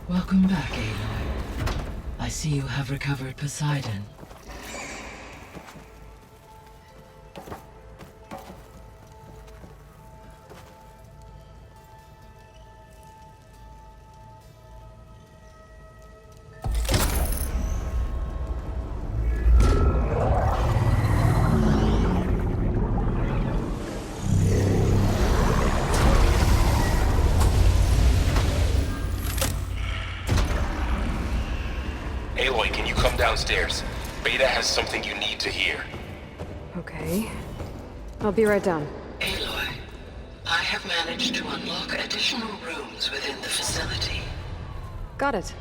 Welcome back, Aloy. I see you have recovered Poseidon. Aloy, can you come downstairs? Beta has something you need to hear. Okay. I'll be right down. Aloy, I have managed to unlock additional rooms within the facility. Got it.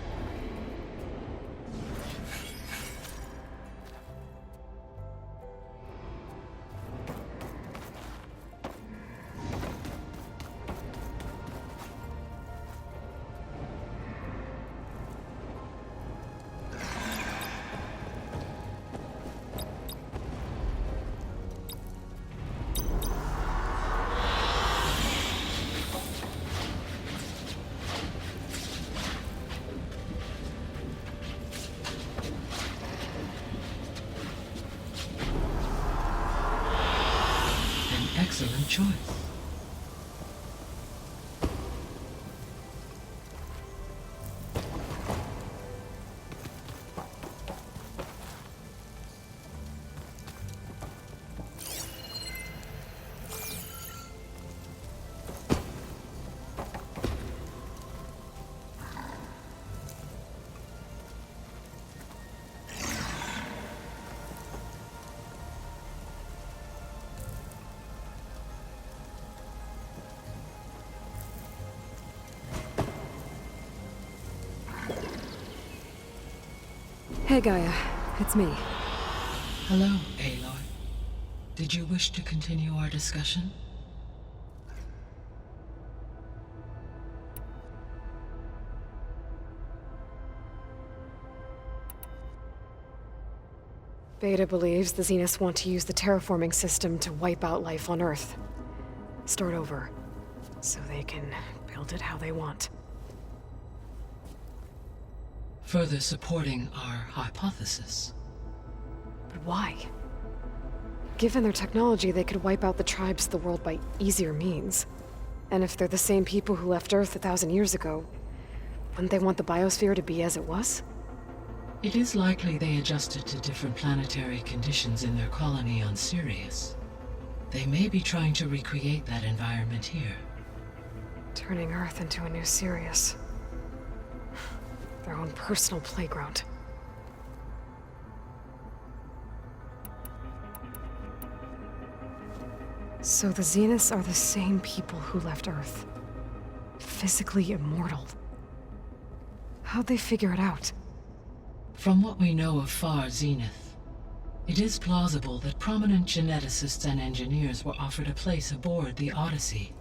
Excellent choice. Hey, Gaia. It's me. Hello, Aloy. Did you wish to continue our discussion? Beta believes the Zeniths want to use the terraforming system to wipe out life on Earth. Start over. So they can build it how they want. Further supporting our hypothesis. But why? Given their technology, they could wipe out the tribes of the world by easier means. And if they're the same people who left Earth 1,000 years ago, wouldn't they want the biosphere to be as it was? It is likely they adjusted to different planetary conditions in their colony on Sirius. They may be trying to recreate that environment here. Turning Earth into a new Sirius. Their own personal playground. So the Zeniths are the same people who left Earth. Physically immortal. How'd they figure it out? From what we know of Far Zenith, it is plausible that prominent geneticists and engineers were offered a place aboard the Odyssey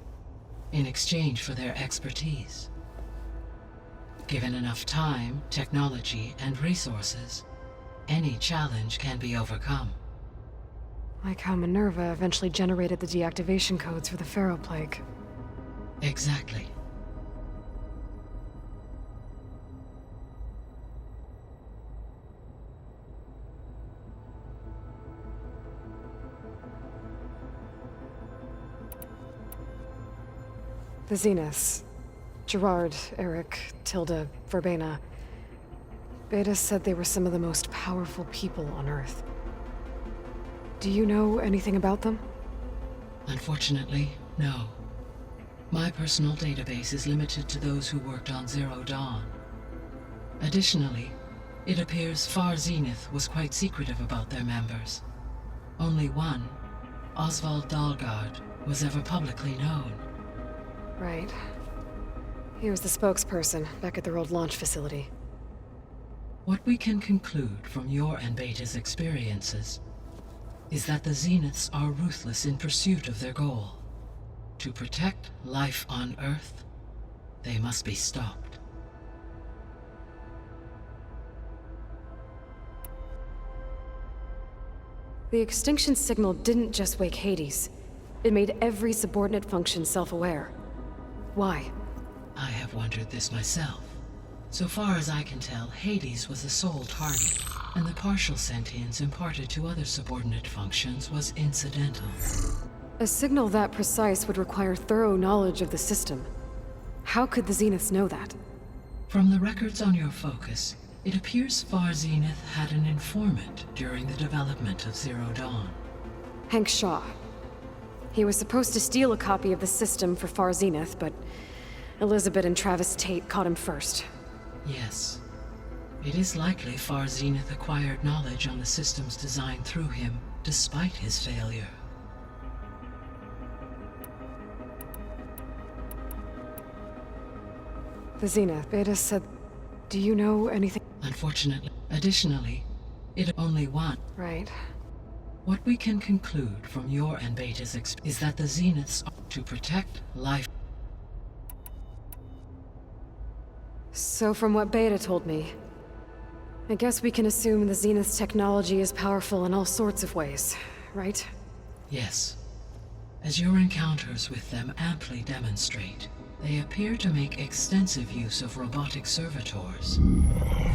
in exchange for their expertise. Given enough time, technology, and resources, any challenge can be overcome. Like how Minerva eventually generated the deactivation codes for the Pharaoh Plague. Exactly. The Zeniths. Gerard, Eric, Tilda, Verbena. Beta said they were some of the most powerful people on Earth. Do you know anything about them? Unfortunately, no. My personal database is limited to those who worked on Zero Dawn. Additionally, it appears Far Zenith was quite secretive about their members. Only one, Oswald Dahlgard, was ever publicly known. Right. He was the spokesperson back at their old launch facility. What we can conclude from your and Beta's experiences is that the Zeniths are ruthless in pursuit of their goal. To protect life on Earth, they must be stopped. The extinction signal didn't just wake Hades. It made every subordinate function self-aware. Why? I have wondered this myself. So far as I can tell, Hades was the sole target, and the partial sentience imparted to other subordinate functions was incidental. A signal that precise would require thorough knowledge of the system. How could the Zeniths know that? From the records on your focus, it appears Far Zenith had an informant during the development of Zero Dawn. Hank Shaw. He was supposed to steal a copy of the system for Far Zenith, but Elizabeth and Travis Tate caught him first. Yes. It is likely Far Zenith acquired knowledge on the systems designed through him, despite his failure. The Zenith. Beta said... Do you know anything? Unfortunately. Additionally, it only one. Right. What we can conclude from your and Beta's is that the Zeniths are to protect life. So from what Beta told me, I guess we can assume the Zenith's technology is powerful in all sorts of ways, right? Yes. As your encounters with them amply demonstrate, they appear to make extensive use of robotic servitors.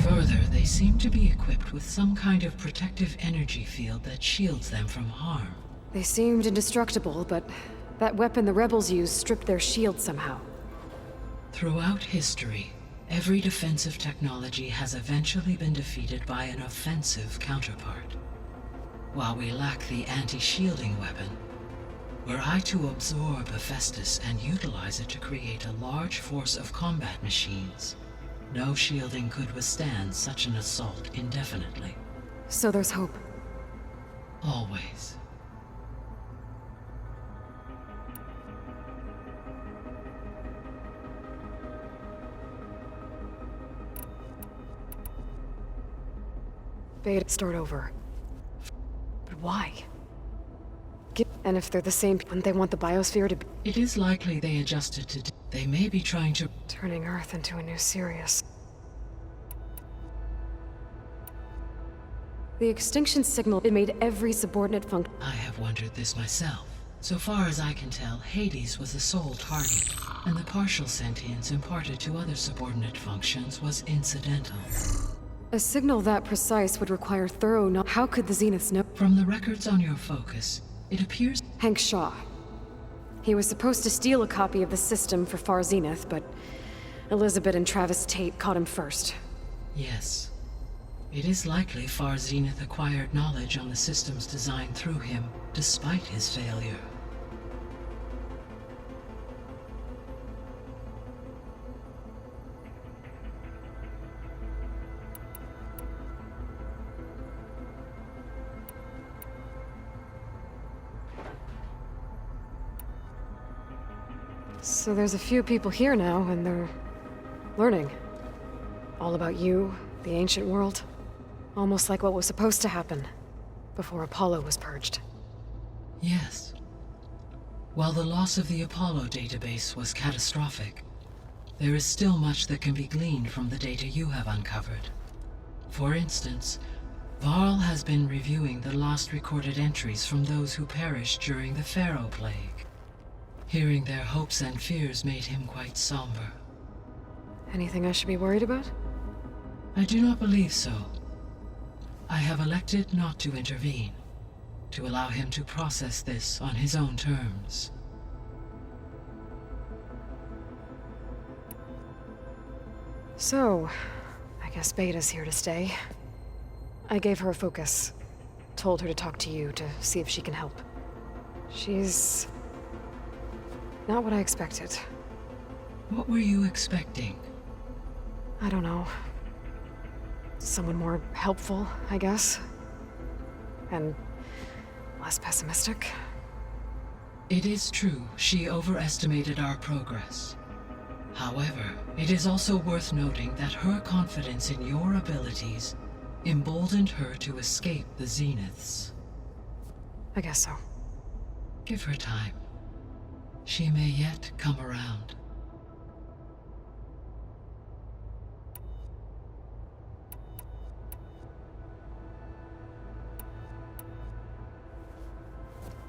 Further, they seem to be equipped with some kind of protective energy field that shields them from harm. They seemed indestructible, but that weapon the rebels used stripped their shield somehow. Throughout history, every defensive technology has eventually been defeated by an offensive counterpart. While we lack the anti-shielding weapon, were I to absorb Hephaestus and utilize it to create a large force of combat machines, no shielding could withstand such an assault indefinitely. So there's hope. Always. Beta, start over. But why? And if they're the same, wouldn't they want the biosphere to be... It is likely they adjusted to... They may be trying to... Turning Earth into a new Sirius. The extinction signal, it made every subordinate function... I have wondered this myself. So far as I can tell, Hades was the sole target, and the partial sentience imparted to other subordinate functions was incidental. A signal that precise would require thorough knowledge. How could the Zeniths know? From the records on your focus, it appears... Hank Shaw. He was supposed to steal a copy of the system for Far Zenith, but Elizabeth and Travis Tate caught him first. Yes. It is likely Far Zenith acquired knowledge on the systems designed through him, despite his failure. So there's a few people here now, and they're learning. All about you, the ancient world. Almost like what was supposed to happen before Apollo was purged. Yes. While the loss of the Apollo database was catastrophic, there is still much that can be gleaned from the data you have uncovered. For instance, Varl has been reviewing the last recorded entries from those who perished during the Pharaoh Plague. Hearing their hopes and fears made him quite somber. Anything I should be worried about? I do not believe so. I have elected not to intervene, to allow him to process this on his own terms. So, I guess Beta's here to stay. I gave her a focus. Told her to talk to you to see if she can help. She's... not what I expected. What were you expecting? I don't know. Someone more helpful, I guess. And less pessimistic. It is true, she overestimated our progress. However, it is also worth noting that her confidence in your abilities emboldened her to escape the Zeniths. I guess so. Give her time. She may yet come around.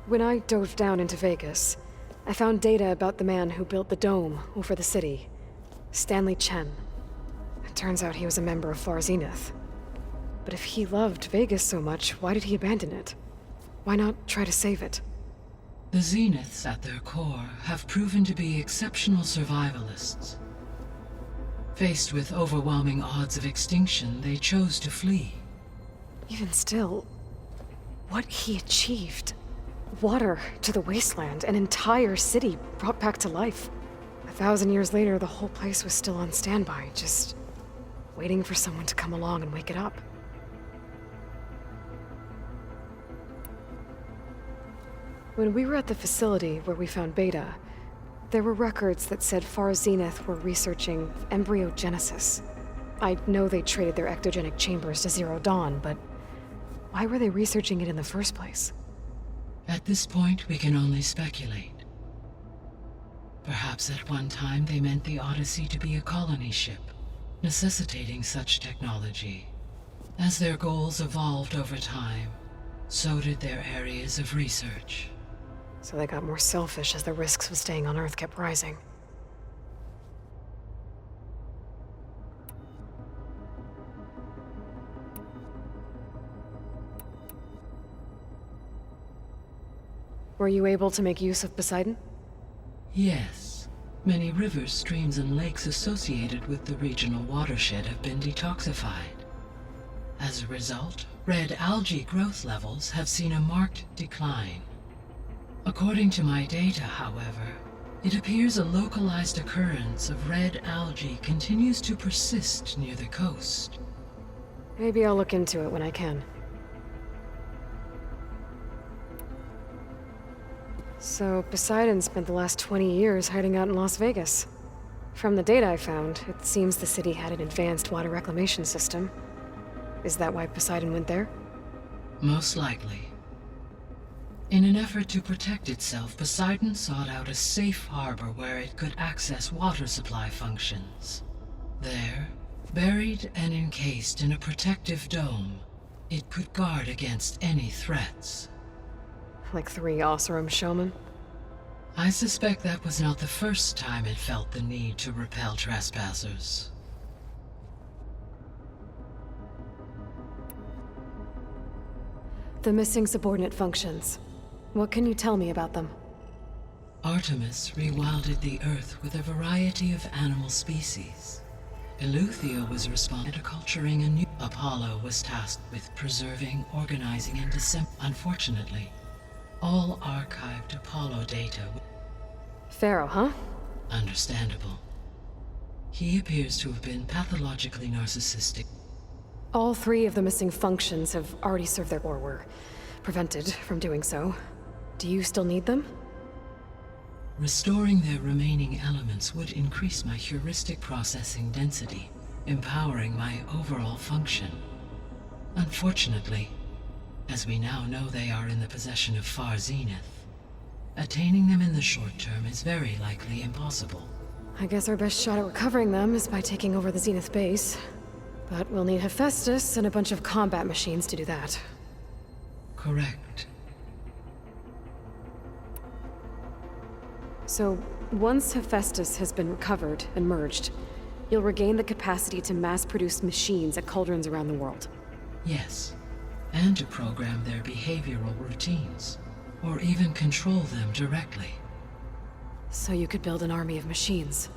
When I dove down into Vegas, I found data about the man who built the dome over the city. Stanley Chen. Turns out he was a member of Far Zenith. But if he loved Vegas so much, why did he abandon it? Why not try to save it? The Zeniths, at their core, have proven to be exceptional survivalists. Faced with overwhelming odds of extinction, they chose to flee. Even still, what he achieved. Water to the wasteland, an entire city brought back to life. 1,000 years later, the whole place was still on standby, just waiting for someone to come along and wake it up. When we were at the facility where we found Beta, there were records that said Far Zenith were researching embryogenesis. I know they traded their ectogenic chambers to Zero Dawn, but why were they researching it in the first place? At this point, we can only speculate. Perhaps at one time they meant the Odyssey to be a colony ship, necessitating such technology. As their goals evolved over time, so did their areas of research. So they got more selfish as the risks of staying on Earth kept rising. Were you able to make use of Poseidon? Yes. Many rivers, streams, and lakes associated with the regional watershed have been detoxified. As a result, red algae growth levels have seen a marked decline. According to my data, however, it appears a localized occurrence of red algae continues to persist near the coast. Maybe I'll look into it when I can. So, Poseidon spent the last 20 years hiding out in Las Vegas. From the data I found, it seems the city had an advanced water reclamation system. Is that why Poseidon went there? Most likely. In an effort to protect itself, Poseidon sought out a safe harbor where it could access water supply functions. There, buried and encased in a protective dome, it could guard against any threats. Like 3 Oseram showmen? I suspect that was not the first time it felt the need to repel trespassers. The missing subordinate functions. What can you tell me about them? Artemis rewilded the Earth with a variety of animal species. Eleuthia was responsible for culturing a new... Apollo was tasked with preserving, organizing, and Unfortunately, all archived Apollo data... Pharaoh, huh? Understandable. He appears to have been pathologically narcissistic. All 3 of the missing functions have already served their or were prevented from doing so. Do you still need them? Restoring their remaining elements would increase my heuristic processing density, empowering my overall function. Unfortunately, as we now know they are in the possession of Far Zenith, attaining them in the short term is very likely impossible. I guess our best shot at recovering them is by taking over the Zenith base. But we'll need Hephaestus and a bunch of combat machines to do that. Correct. So, once Hephaestus has been recovered and merged, you'll regain the capacity to mass-produce machines at cauldrons around the world. Yes, and to program their behavioral routines, or even control them directly. So you could build an army of machines.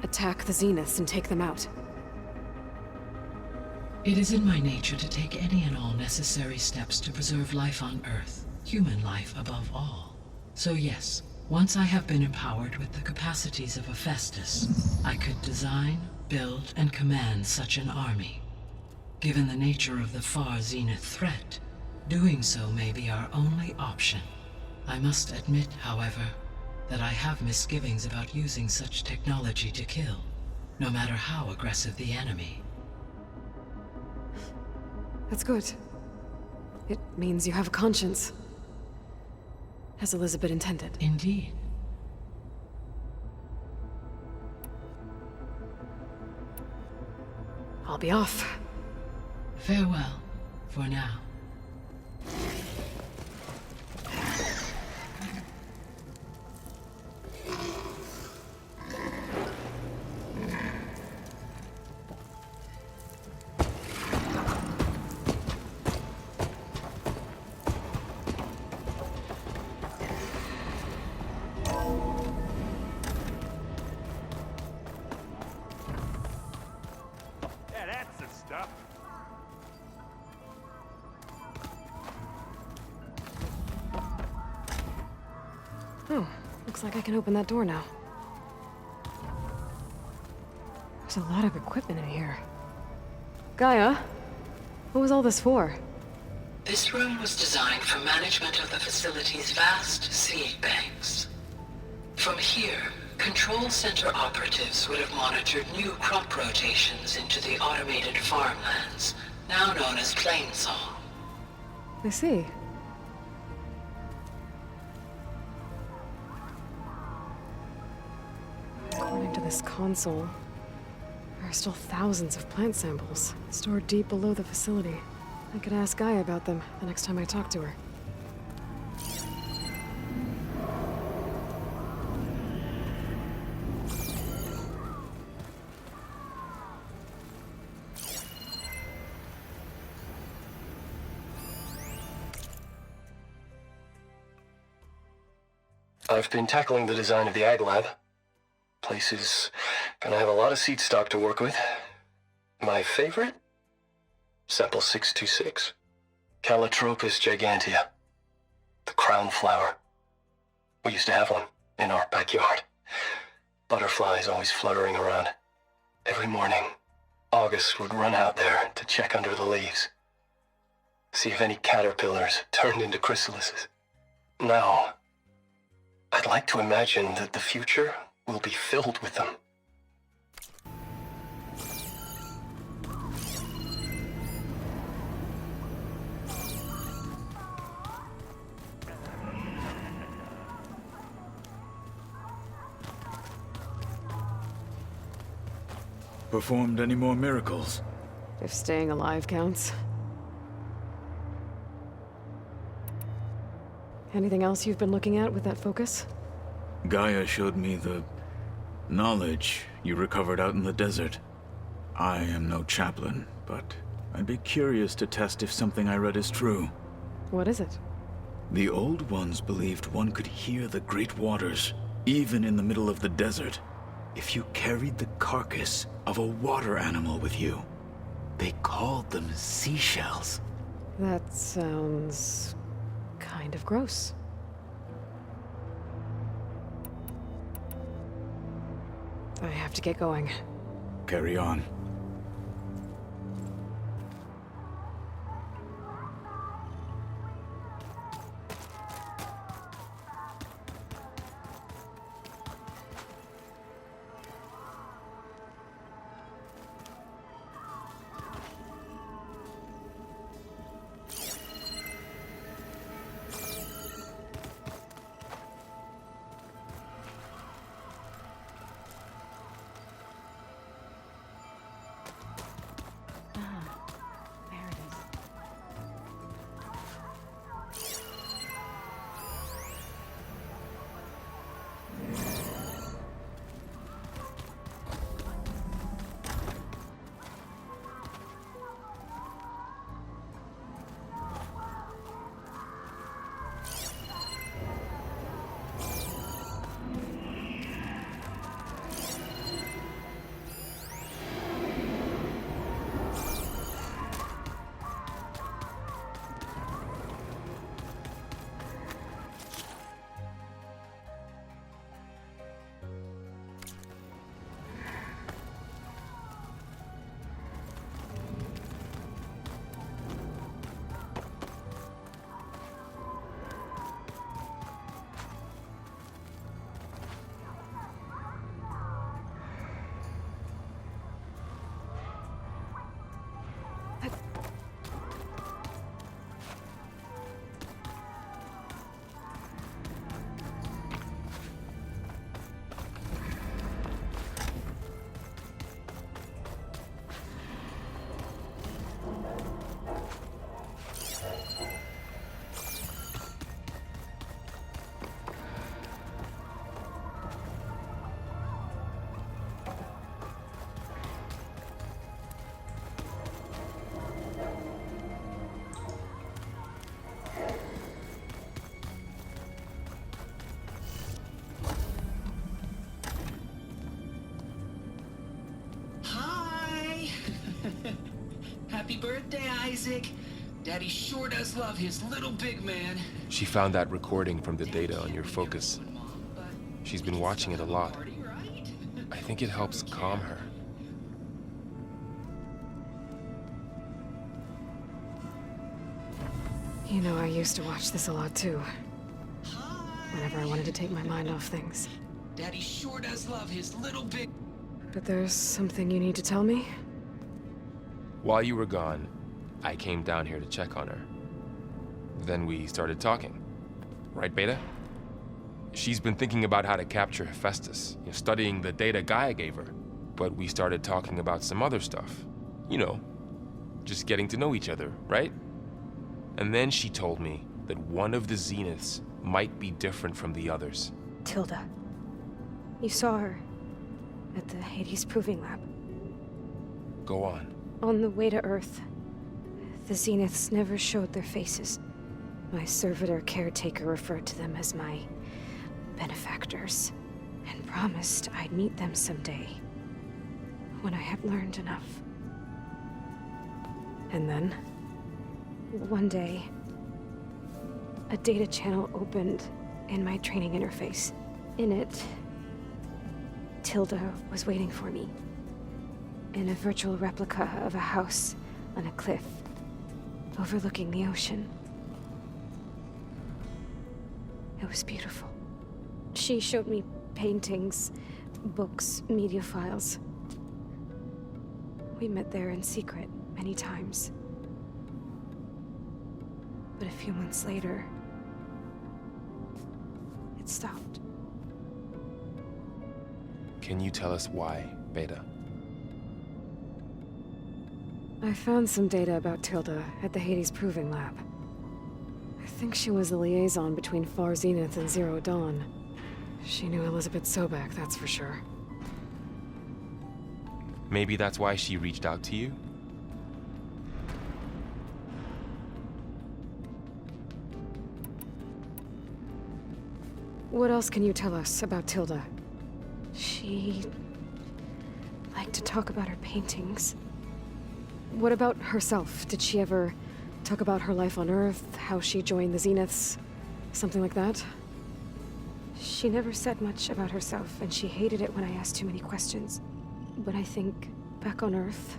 Attack the Zeniths and take them out. It is in my nature to take any and all necessary steps to preserve life on Earth, human life above all. So yes, once I have been empowered with the capacities of Hephaestus, I could design, build, and command such an army. Given the nature of the Far Zenith threat, doing so may be our only option. I must admit, however, that I have misgivings about using such technology to kill, no matter how aggressive the enemy. That's good. It means you have a conscience. As Elizabeth intended. Indeed. I'll be off. Farewell, for now. Looks like I can open that door now. There's a lot of equipment in here. Gaia, what was all this for? This room was designed for management of the facility's vast seed banks. From here, Control Center operatives would have monitored new crop rotations into the automated farmlands, now known as Plainsong. I see. According to this console, there are still thousands of plant samples stored deep below the facility. I could ask Gaia about them the next time I talk to her. I've been tackling the design of the Ag Lab. Place is gonna have a lot of seed stock to work with. My favorite? Sample 626. Calotropis gigantea. The crown flower. We used to have one in our backyard. Butterflies always fluttering around. Every morning, August would run out there to check under the leaves. See if any caterpillars turned into chrysalises. Now, I'd like to imagine that the future will be filled with them. Performed any more miracles? If staying alive counts. Anything else you've been looking at with that focus? Gaia showed me the knowledge you recovered out in the desert. I am no chaplain, but I'd be curious to test if something I read is true. What is it? The old ones believed one could hear the great waters, even in the middle of the desert, if you carried the carcass of a water animal with you. They called them seashells. That sounds kind of gross. I have to get going. Carry on. There it is. Happy birthday, Isaac. Daddy sure does love his little big man. She found that recording from the data on your focus. She's been watching it a lot. Party, right? I think it helps calm her. You know, I used to watch this a lot too. Whenever I wanted to take my mind off things. Daddy sure does love his little big... But there's something you need to tell me? While you were gone, I came down here to check on her. Then we started talking. Right, Beta? She's been thinking about how to capture Hephaestus, studying the data Gaia gave her. But we started talking about some other stuff. You know, just getting to know each other, right? And then she told me that one of the Zeniths might be different from the others. Tilda. You saw her at the Hades Proving Lab. Go on. On the way to Earth, the Zeniths never showed their faces. My servitor caretaker referred to them as my benefactors, and promised I'd meet them someday, when I had learned enough. And then? One day, a data channel opened in my training interface. In it, Tilda was waiting for me, in a virtual replica of a house on a cliff, overlooking the ocean. It was beautiful. She showed me paintings, books, media files. We met there in secret many times. But a few months later, it stopped. Can you tell us why, Beta? I found some data about Tilda at the Hades Proving Lab. I think she was the liaison between Far Zenith and Zero Dawn. She knew Elizabeth Sobek, that's for sure. Maybe that's why she reached out to you? What else can you tell us about Tilda? She liked to talk about her paintings. What about herself? Did she ever talk about her life on Earth, how she joined the Zeniths? Something like that? She never said much about herself, and she hated it when I asked too many questions. But I think, back on Earth,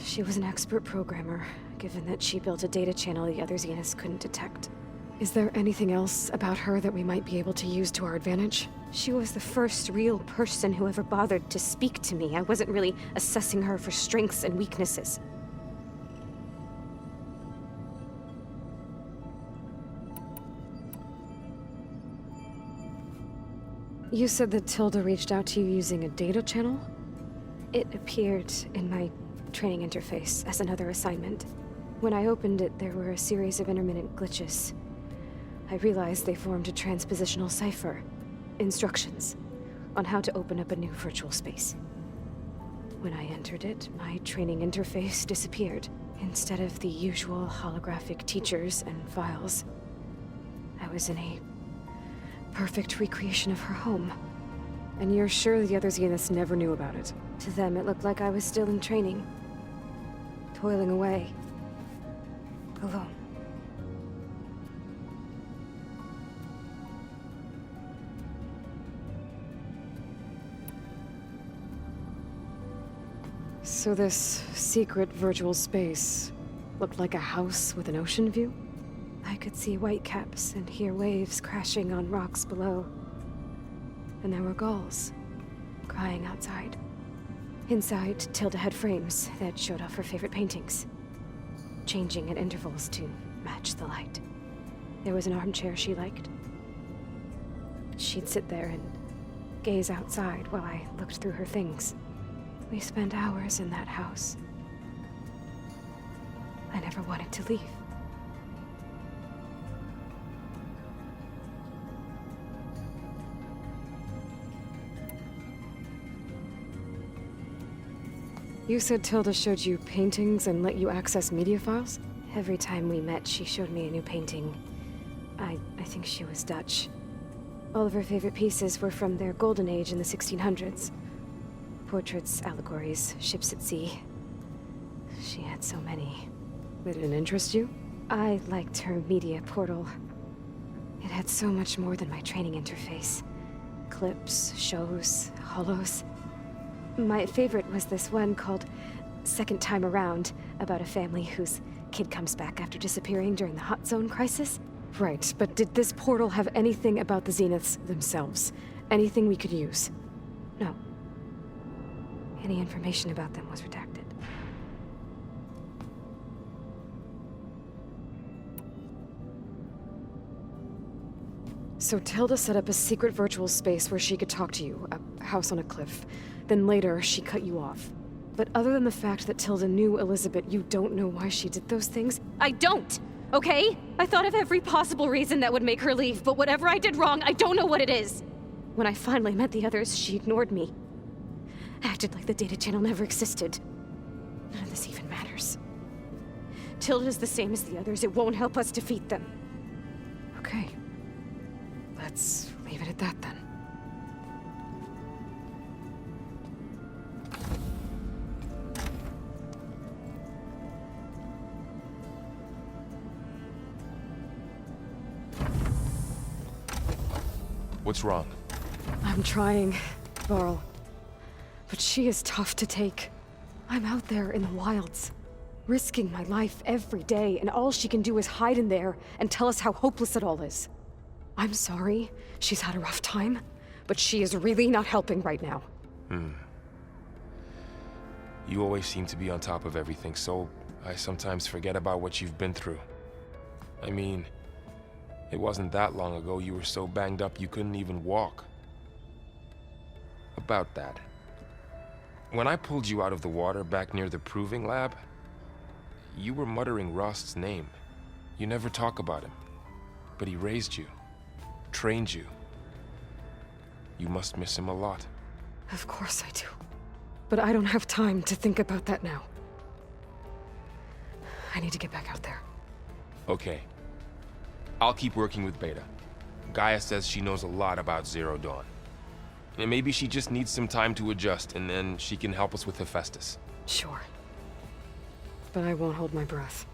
she was an expert programmer, given that she built a data channel the other Zeniths couldn't detect. Is there anything else about her that we might be able to use to our advantage? She was the first real person who ever bothered to speak to me. I wasn't really assessing her for strengths and weaknesses. You said that Tilda reached out to you using a data channel? It appeared in my training interface as another assignment. When I opened it, there were a series of intermittent glitches. I realized they formed a transpositional cipher. Instructions on how to open up a new virtual space. When I entered it, my training interface disappeared. Instead of the usual holographic teachers and files, I was in a perfect recreation of her home. And you're sure the other Zeniths never knew about it? To them, it looked like I was still in training, toiling away, alone. So this secret virtual space looked like a house with an ocean view? I could see whitecaps and hear waves crashing on rocks below. And there were gulls crying outside. Inside, Tilda had frames that showed off her favorite paintings, changing at intervals to match the light. There was an armchair she liked. She'd sit there and gaze outside while I looked through her things. We spent hours in that house. I never wanted to leave. You said Tilda showed you paintings and let you access media files? Every time we met, she showed me a new painting. I think she was Dutch. All of her favorite pieces were from their golden age in the 1600s. Portraits, allegories, ships at sea. She had so many. Did it interest you? I liked her media portal. It had so much more than my training interface. Clips, shows, holos. My favorite was this one called Second Time Around, about a family whose kid comes back after disappearing during the Hot Zone crisis. Right, but did this portal have anything about the Zeniths themselves? Anything we could use? No. Any information about them was redacted. So Tilda set up a secret virtual space where she could talk to you, a house on a cliff. Then later, she cut you off. But other than the fact that Tilda knew Elizabeth, you don't know why she did those things? I don't! Okay? I thought of every possible reason that would make her leave, but whatever I did wrong, I don't know what it is! When I finally met the others, she ignored me. Acted like the data channel never existed. None of this even matters. Tilda's the same as the others. It won't help us defeat them. Okay. Let's leave it at that then. What's wrong? I'm trying, Varl. But she is tough to take. I'm out there in the wilds, risking my life every day, and all she can do is hide in there and tell us how hopeless it all is. I'm sorry, she's had a rough time, but she is really not helping right now. You always seem to be on top of everything, so I sometimes forget about what you've been through. I mean, it wasn't that long ago you were so banged up you couldn't even walk. About that. When I pulled you out of the water back near the proving lab, you were muttering Rost's name. You never talk about him, but he raised you. Trained you. You must miss him a lot. Of course I do. But I don't have time to think about that now. I need to get back out there. Okay. I'll keep working with Beta. Gaia says she knows a lot about Zero Dawn. And maybe she just needs some time to adjust, and then she can help us with Hephaestus. Sure. But I won't hold my breath.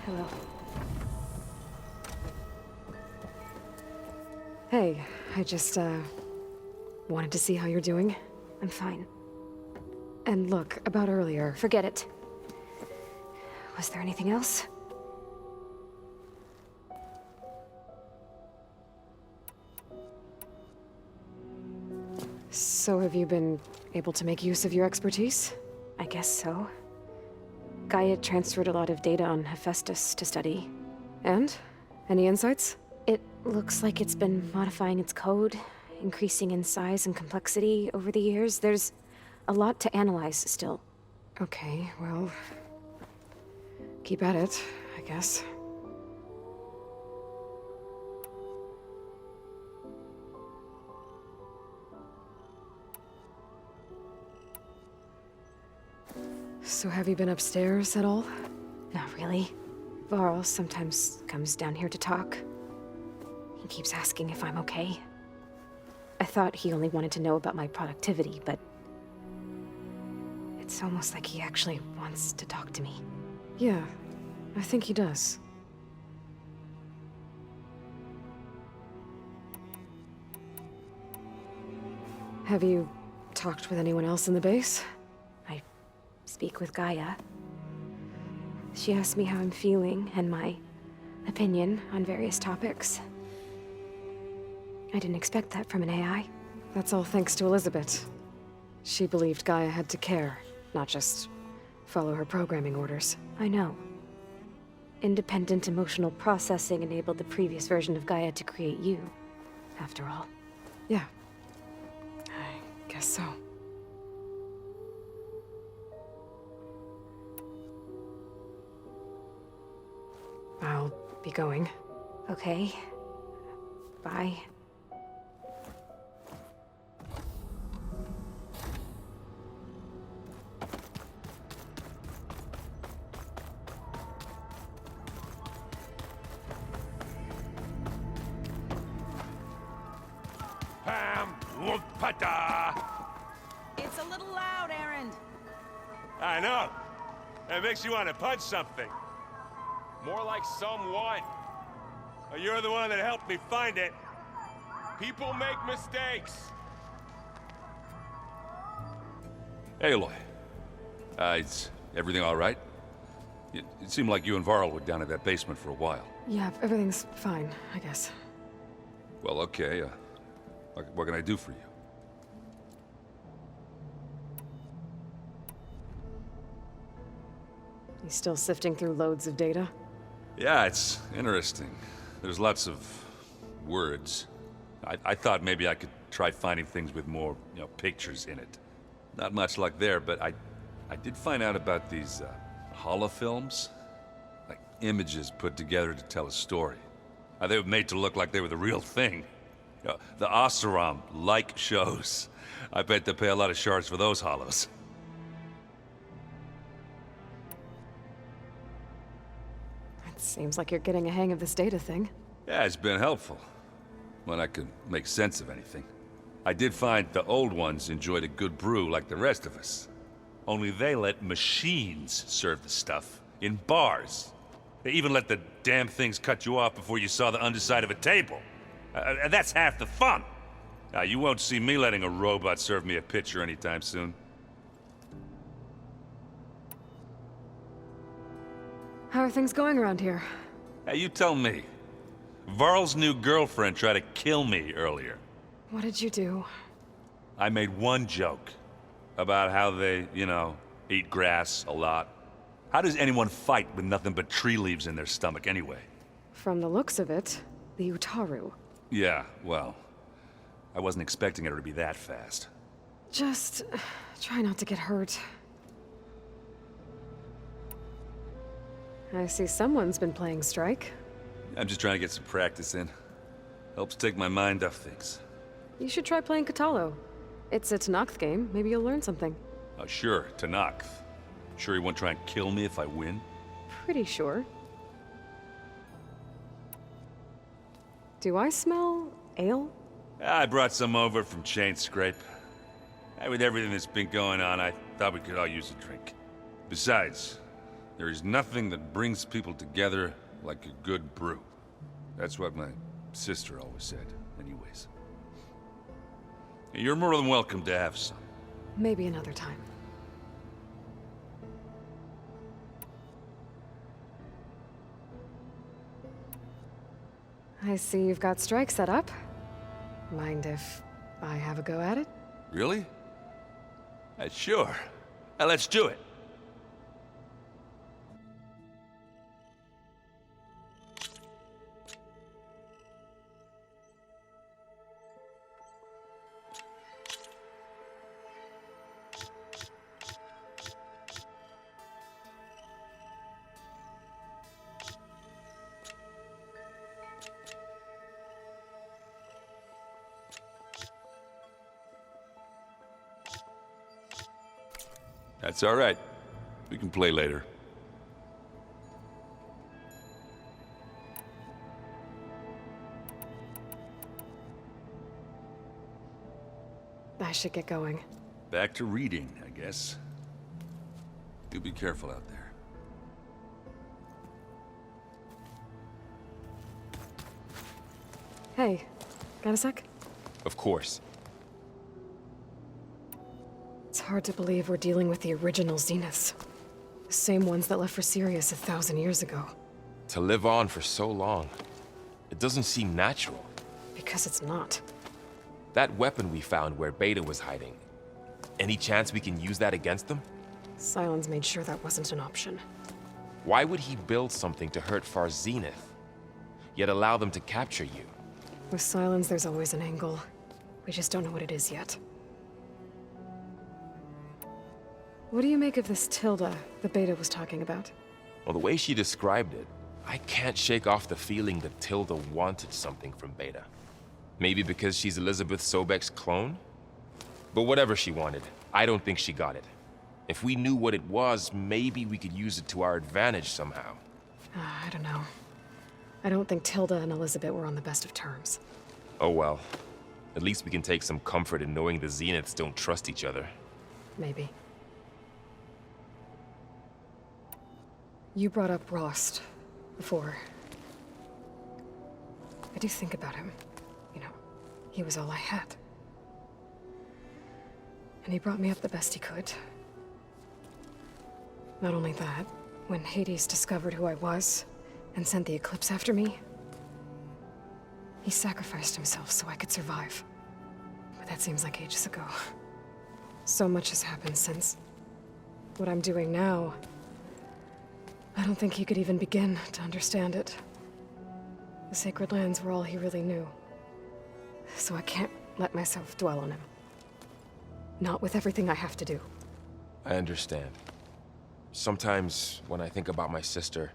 Hello. Hey, I just, wanted to see how you're doing. I'm fine. And look, about earlier. Forget it. Was there anything else? So have you been able to make use of your expertise? I guess so. Gaia transferred a lot of data on Hephaestus to study. And? Any insights? It looks like it's been modifying its code, increasing in size and complexity over the years. There's a lot to analyze still. Okay, well... keep at it, I guess. So have you been upstairs at all? Not really. Varl sometimes comes down here to talk. He keeps asking if I'm okay. I thought he only wanted to know about my productivity, but... it's almost like he actually wants to talk to me. Yeah, I think he does. Have you talked with anyone else in the base? I speak with Gaia. She asks me how I'm feeling and my opinion on various topics. I didn't expect that from an AI. That's all thanks to Elizabeth. She believed Gaia had to care, not just follow her programming orders. I know. Independent emotional processing enabled the previous version of Gaia to create you, after all. Yeah. I guess so. I'll be going. Okay. Bye. Whoopata! It's a little loud, Aaron. I know. That makes you want to punch something. More like someone. You're the one that helped me find it. People make mistakes. Aloy. Is everything all right? It seemed like you and Varl were down at that basement for a while. Yeah, everything's fine, I guess. Well, okay. What can I do for you? You still sifting through loads of data? Yeah, it's interesting. There's lots of words. I thought maybe I could try finding things with more, pictures in it. Not much luck there, but I did find out about these holofilms. Like images put together to tell a story. They were made to look like they were the real thing. The Oseram-like shows. I bet they pay a lot of shards for those holos. It seems like you're getting a hang of this data thing. Yeah, it's been helpful. When I could make sense of anything. I did find the old ones enjoyed a good brew like the rest of us. Only they let machines serve the stuff in bars. They even let the damn things cut you off before you saw the underside of a table. And that's half the fun. Now, you won't see me letting a robot serve me a pitcher anytime soon. How are things going around here? Hey, you tell me. Varl's new girlfriend tried to kill me earlier. What did you do? I made one joke about how they, eat grass a lot. How does anyone fight with nothing but tree leaves in their stomach anyway? From the looks of it, the Utaru. Yeah, well, I wasn't expecting her to be that fast. Just try not to get hurt. I see someone's been playing Strike. I'm just trying to get some practice in. Helps take my mind off things. You should try playing Katalo. It's a Tenakth game. Maybe you'll learn something. Oh, sure, Tenakth. Sure he won't try and kill me if I win? Pretty sure. Do I smell ale? I brought some over from Chain Scrape. With everything that's been going on, I thought we could all use a drink. Besides, there is nothing that brings people together like a good brew. That's what my sister always said, anyways. You're more than welcome to have some. Maybe another time. I see you've got Strike set up. Mind if I have a go at it? Really? Sure. Let's do it. That's all right. We can play later. I should get going. Back to reading, I guess. You be careful out there. Hey, got a sec? Of course. It's hard to believe we're dealing with the original Zeniths. The same ones that left for Sirius 1,000 years ago. To live on for so long, it doesn't seem natural. Because it's not. That weapon we found where Beta was hiding, any chance we can use that against them? Sylens made sure that wasn't an option. Why would he build something to hurt Far Zenith, yet allow them to capture you? With Sylens, there's always an angle. We just don't know what it is yet. What do you make of this Tilda the Beta was talking about? Well, the way she described it, I can't shake off the feeling that Tilda wanted something from Beta. Maybe because she's Elizabeth Sobek's clone? But whatever she wanted, I don't think she got it. If we knew what it was, maybe we could use it to our advantage somehow. I don't know. I don't think Tilda and Elizabeth were on the best of terms. Oh well. At least we can take some comfort in knowing the Zeniths don't trust each other. Maybe. You brought up Rost before. I do think about him. You know, he was all I had. And he brought me up the best he could. Not only that, when Hades discovered who I was and sent the Eclipse after me, he sacrificed himself so I could survive. But that seems like ages ago. So much has happened since. What I'm doing now, I don't think he could even begin to understand it. The Sacred Lands were all he really knew. So I can't let myself dwell on him. Not with everything I have to do. I understand. Sometimes, when I think about my sister,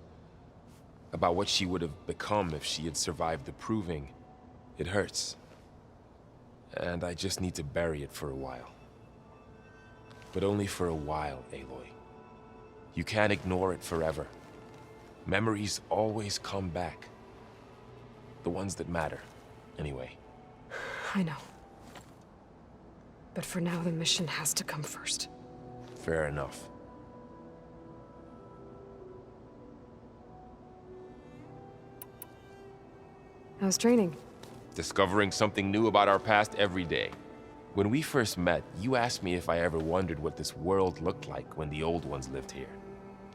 about what she would have become if she had survived the Proving, it hurts. And I just need to bury it for a while. But only for a while, Aloy. You can't ignore it forever. Memories always come back. The ones that matter, anyway. I know. But for now, the mission has to come first. Fair enough. How's training? Discovering something new about our past every day. When we first met, you asked me if I ever wondered what this world looked like when the old ones lived here.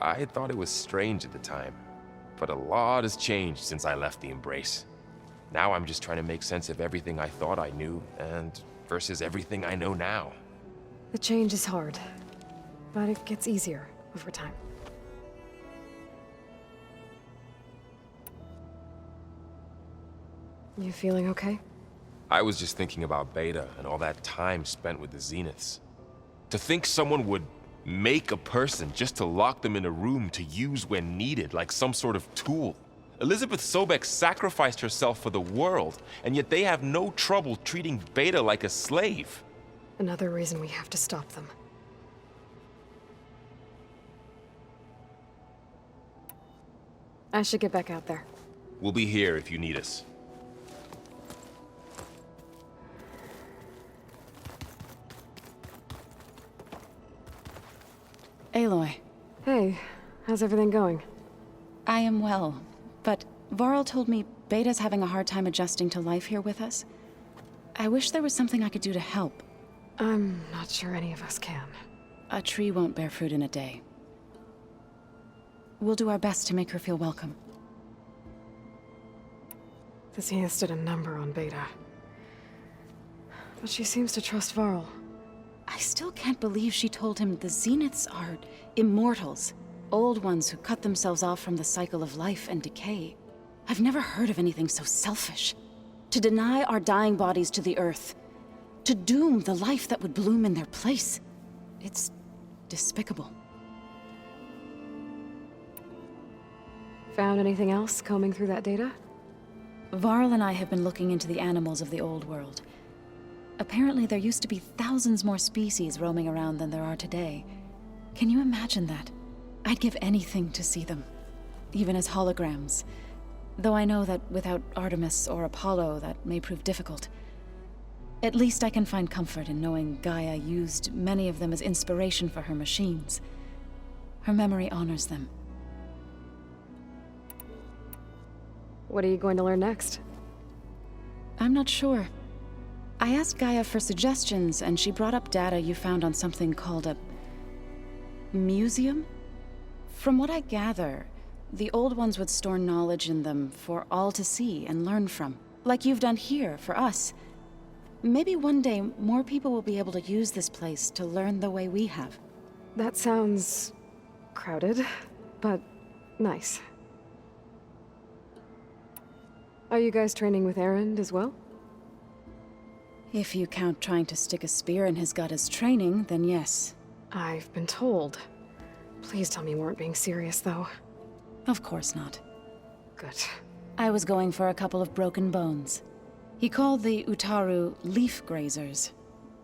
I had thought it was strange at the time, but a lot has changed since I left the Embrace. Now I'm just trying to make sense of everything I thought I knew, and versus everything I know now. The change is hard, but it gets easier over time. You feeling okay? I was just thinking about Beta and all that time spent with the Zeniths. To think someone would make a person just to lock them in a room to use when needed, like some sort of tool. Elizabeth Sobek sacrificed herself for the world, and yet they have no trouble treating Beta like a slave. Another reason we have to stop them. I should get back out there. We'll be here if you need us. Aloy. Hey, how's everything going? I am well, but Varl told me Beta's having a hard time adjusting to life here with us. I wish there was something I could do to help. I'm not sure any of us can. A tree won't bear fruit in a day. We'll do our best to make her feel welcome. The Zeniths did a number on Beta. But she seems to trust Varl. I still can't believe she told him the Zeniths are immortals. Old ones who cut themselves off from the cycle of life and decay. I've never heard of anything so selfish. To deny our dying bodies to the Earth. To doom the life that would bloom in their place. It's despicable. Found anything else combing through that data? Varl and I have been looking into the animals of the old world. Apparently there used to be thousands more species roaming around than there are today. Can you imagine that? I'd give anything to see them, even as holograms. Though I know that without Artemis or Apollo, that may prove difficult. At least I can find comfort in knowing Gaia used many of them as inspiration for her machines. Her memory honors them. What are you going to learn next? I'm not sure. I asked Gaia for suggestions, and she brought up data you found on something called a museum? From what I gather, the old ones would store knowledge in them for all to see and learn from, like you've done here for us. Maybe one day more people will be able to use this place to learn the way we have. That sounds crowded, but nice. Are you guys training with Erend as well? If you count trying to stick a spear in his gut as training, then yes. I've been told. Please tell me you weren't being serious, though. Of course not. Good. I was going for a couple of broken bones. He called the Utaru leaf grazers.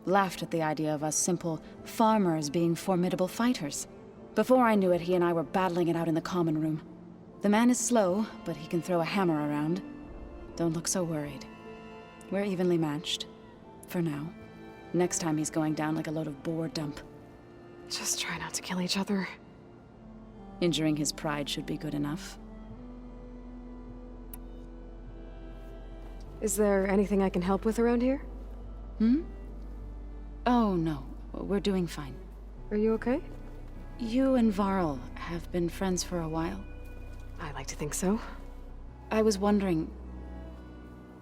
Laughed at the idea of us simple farmers being formidable fighters. Before I knew it, he and I were battling it out in the common room. The man is slow, but he can throw a hammer around. Don't look so worried. We're evenly matched. For now. Next time he's going down like a load of boar dump. Just try not to kill each other. Injuring his pride should be good enough. Is there anything I can help with around here? Oh, no. We're doing fine. Are you okay? You and Varl have been friends for a while. I like to think so. I was wondering...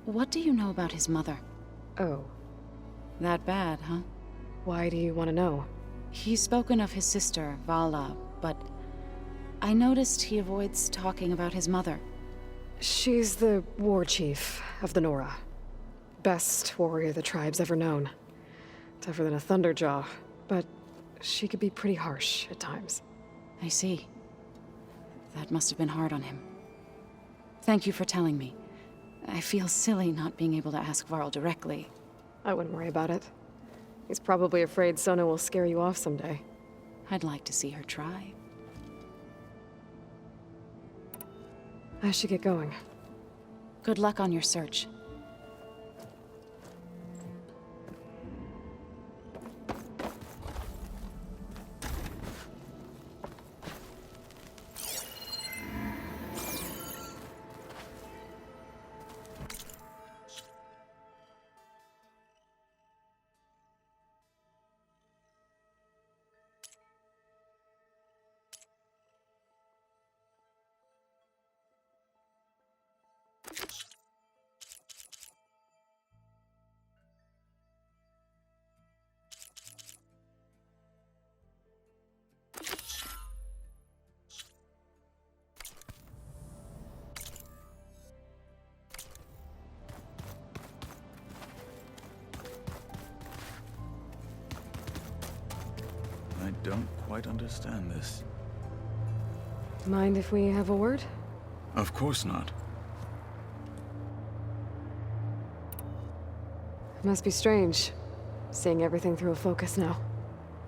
what do you know about his mother? Oh. That bad, huh? Why do you want to know? He's spoken of his sister, Vala, but... I noticed he avoids talking about his mother. She's the war chief of the Nora. Best warrior the tribe's ever known. Tougher than a Thunderjaw, but she could be pretty harsh at times. I see. That must have been hard on him. Thank you for telling me. I feel silly not being able to ask Varl directly. I wouldn't worry about it. He's probably afraid Sona will scare you off someday. I'd like to see her try. I should get going. Good luck on your search. I don't quite understand this. Mind if we have a word? Of course not. Must be strange, seeing everything through a focus now.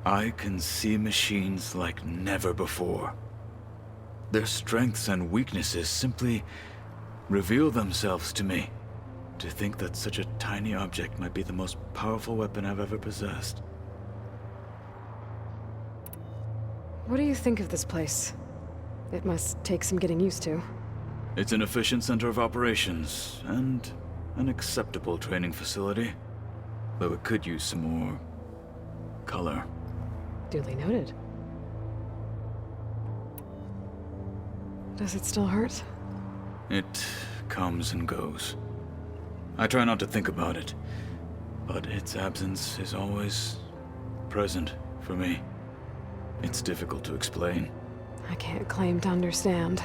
I can see machines like never before. Their strengths and weaknesses simply reveal themselves to me. To think that such a tiny object might be the most powerful weapon I've ever possessed. What do you think of this place? It must take some getting used to. It's an efficient center of operations, and an acceptable training facility. Though it could use some more... color. Duly noted. Does it still hurt? It comes and goes. I try not to think about it, but its absence is always present for me. It's difficult to explain. I can't claim to understand.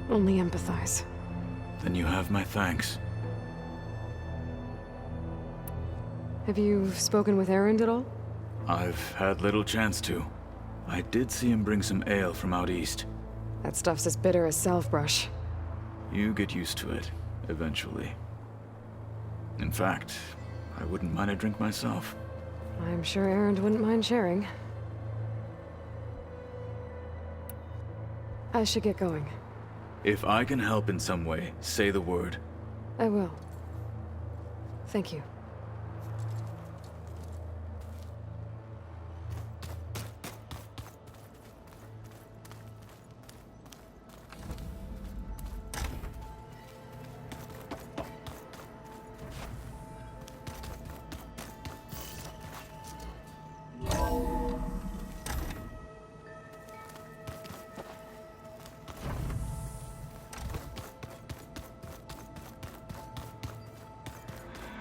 Only empathize. Then you have my thanks. Have you spoken with Erend at all? I've had little chance to. I did see him bring some ale from out east. That stuff's as bitter as self-brush. You get used to it, eventually. In fact, I wouldn't mind a drink myself. I'm sure Erend wouldn't mind sharing. I should get going. If I can help in some way, say the word. I will. Thank you.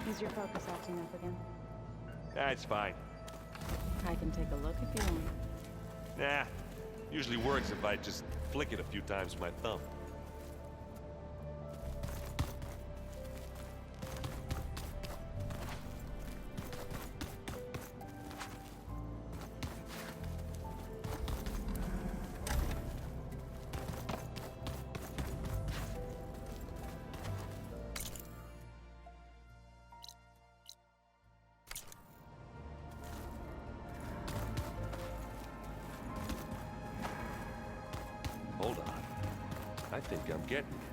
Is your focus acting up again? That's fine. I can take a look if you want. Nah, usually works if I just flick it a few times with my thumb. Hold on. I think I'm getting it.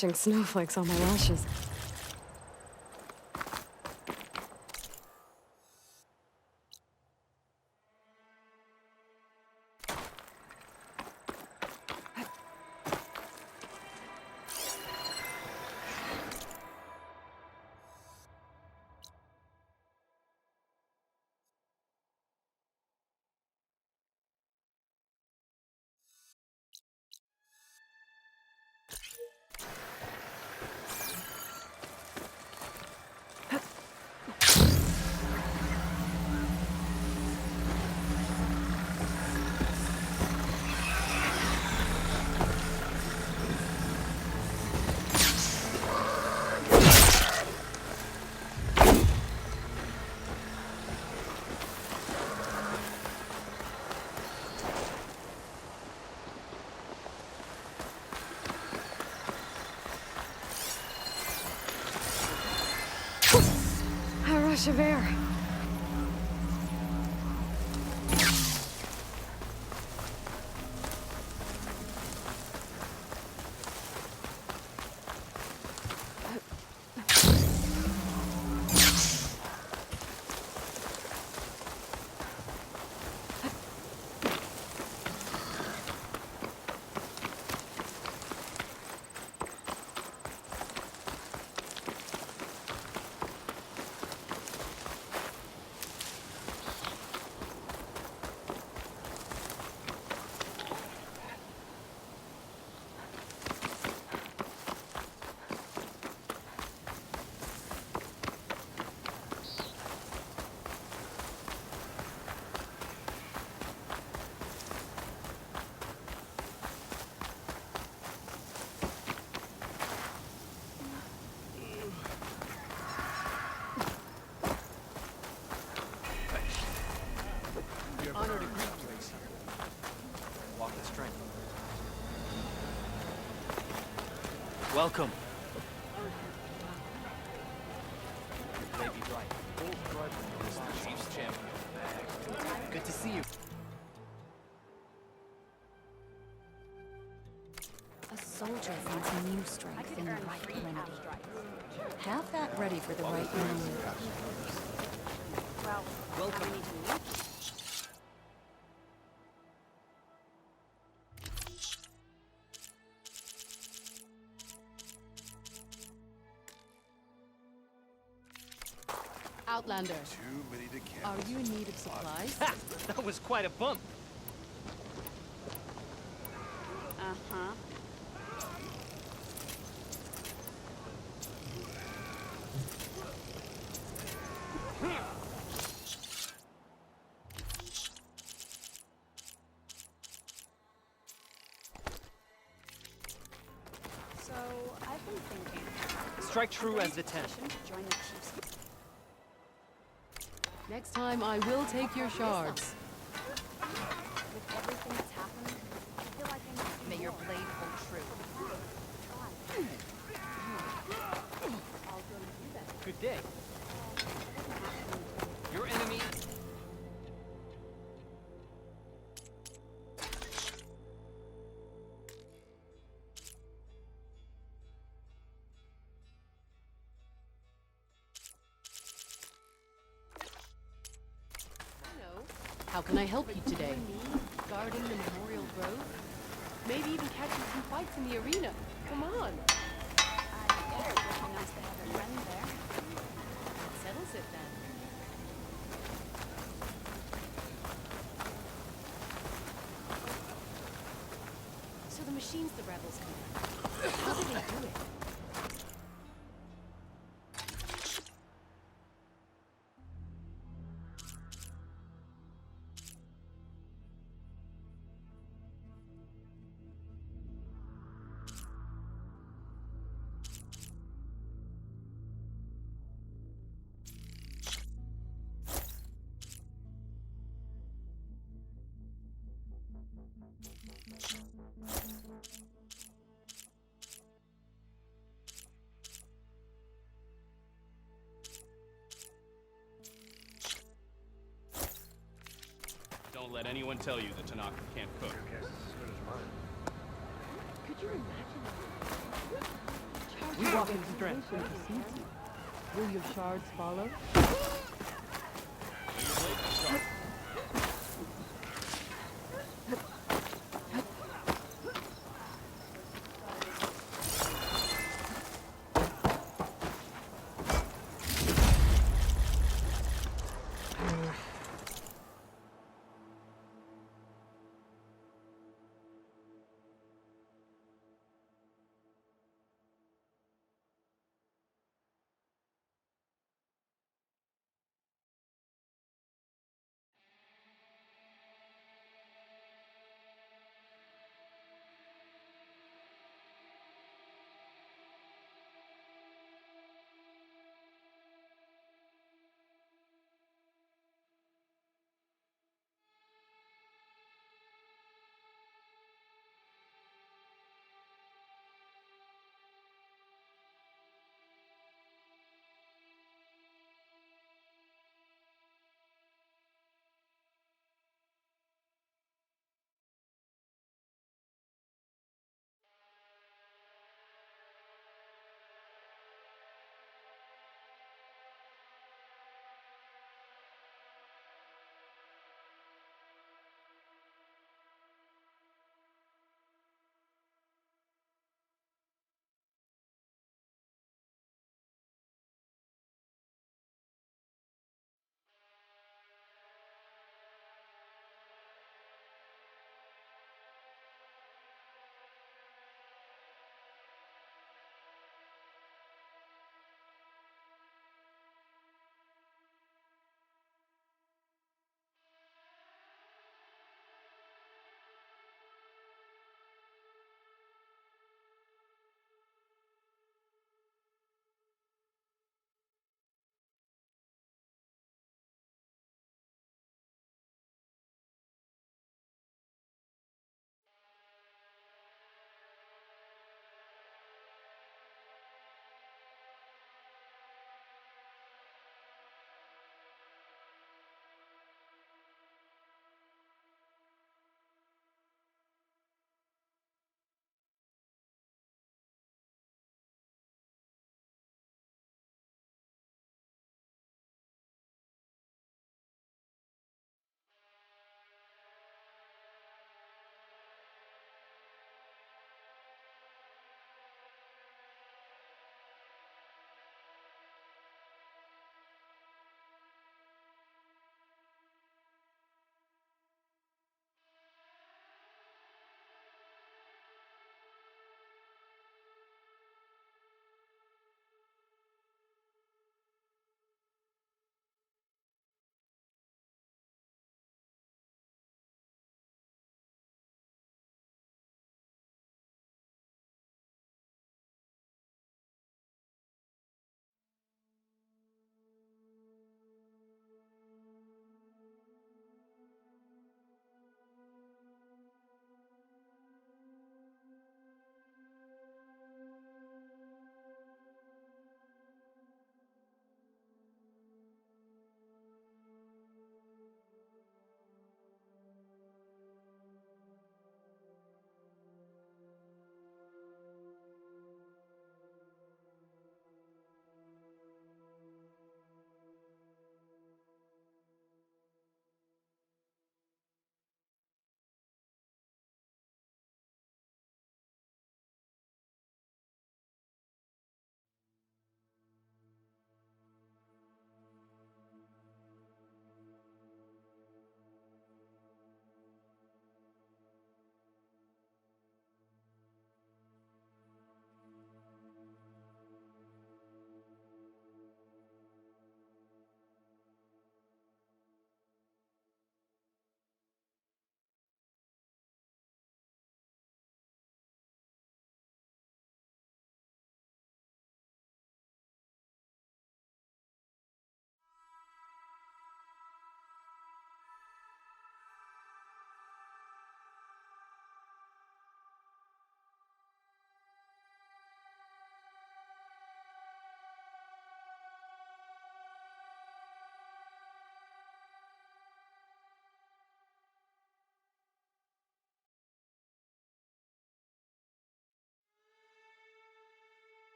catching snowflakes on my lashes. A rush of air. Honored a Greek place here. Walk with strength. Welcome. May be right. Chief's champion. Good to see you. A soldier needs new strength in the right remedy. Have that ready for the right moment. Welcome. Outlander, Too many to count. are you in need of supplies? Ha! That was quite a bump. Uh-huh. So, I've been thinking. Strike true as the 10. Join the Chiefs. Next time, I will take your shards. With everything that's happened, I feel like I need to May your blade hold true. Good day. Your enemy. How can I help you today? Guarding the Memorial Grove? Maybe even catching some fights in the arena. Come on. nice to have a friend there. That settles it then. So the machines the rebels can. How do they do it? Don't let anyone tell you that Tanaka can't cook. Could you imagine? We walk in strength. Will your shards follow?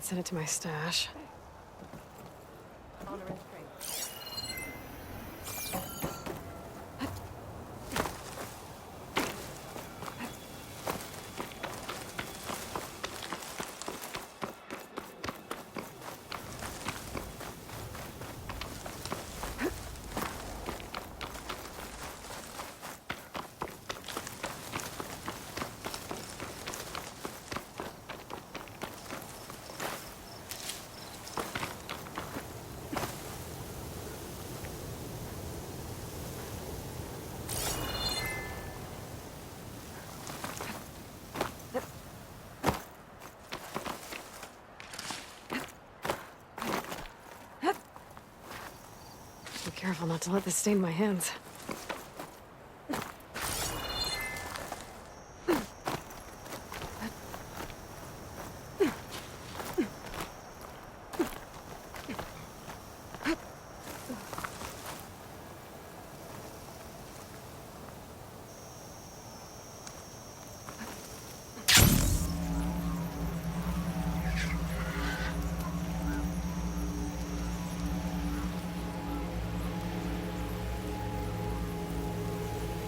Send it to my stash. Honor and strength. Be careful not to let this stain my hands.